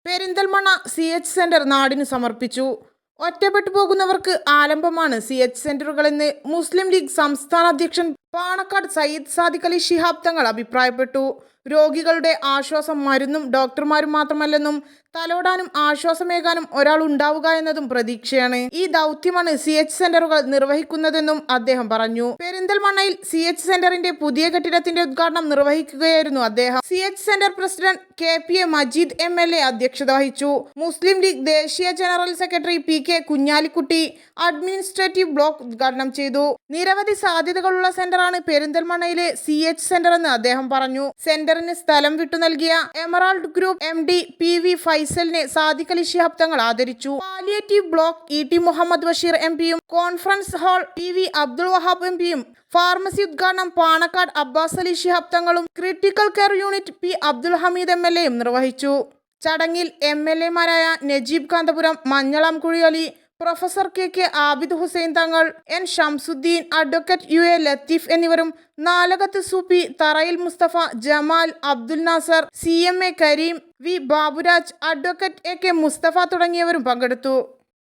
Perinthalmanna CH centre നാടിന് സമർപ്പിച്ചു. ഒറ്റപ്പെട്ടു പോകുന്നവർക്ക് ആലംബമാണ് CH സെന്ററുകളെന്ന് മുസ്ലിം ലീഗ് സംസ്ഥാന അധ്യക്ഷൻ പാണക്കാട് സയ്യിദ് സാദിഖ് അലി ശിഹാബ് തങ്ങൾ അഭിപ്രായപ്പെട്ടു. രോഗികളുടെ ആശ്വാസം മരുന്നും ഡോക്ടർമാരും മാത്രമല്ലെന്നും തലോടാനും ആശ്വാസമേകാനും ഒരാൾ ഉണ്ടാവുക എന്നതും പ്രതീക്ഷയാണ്. ഈ ദൗത്യമാണ് CH സെന്ററുകൾ നിർവഹിക്കുന്നതെന്നും അദ്ദേഹം പറഞ്ഞു. പെരിന്തൽമണ്ണയിൽ CH സെന്ററിന്റെ പുതിയ കെട്ടിടത്തിന്റെ ഉദ്ഘാടനം നിർവഹിക്കുകയായിരുന്നു അദ്ദേഹം. CH centre president KPA Majeed MLA അധ്യക്ഷത വഹിച്ചു. മുസ്ലിം ലീഗ് ദേശീയ general secretary PK Kunhalikutty administrative block ഉദ്ഘാടനം ചെയ്തു. നിരവധി സാധ്യതകളുള്ള സെന്ററാണ് പെരിന്തൽമണ്ണയിലെ CH സെന്റർ എന്ന് അദ്ദേഹം പറഞ്ഞു. സെന്ററിന് സ്ഥലം വിട്ടു നൽകിയ എമറാൾഡ് ഗ്രൂപ്പ് MD PV ഫൈസലിനെ സാദിഖ് അലി ശിഹാബ് തങ്ങൾ ആദരിച്ചു. Palliative block ET Muhammad Basheer MPയും conference hall PV Abdul Wahab MPയും ഫാർമസി ഉദ്ഘാടനം പാണക്കാട് അബ്ബാസ് അലി ശിഹാബ് തങ്ങളും critical care unit P Abdul Hameed MLAയും നിർവഹിച്ചു. ചടങ്ങിൽ MLAമാരായ Najeeb Kanthapuram, Manjalamkuzhi Ali, professor KK Abid Hussain Thangal, N Shamsuddin, advocate UA Latheef എന്നിവരും Nalakath Sooppy, Tharayil Musthafa, Jamal, Abdul Nasar, CMA Kareem, V Baburaj, advocate AK Mustafa തുടങ്ങിയവരും പങ്കെടുത്തു.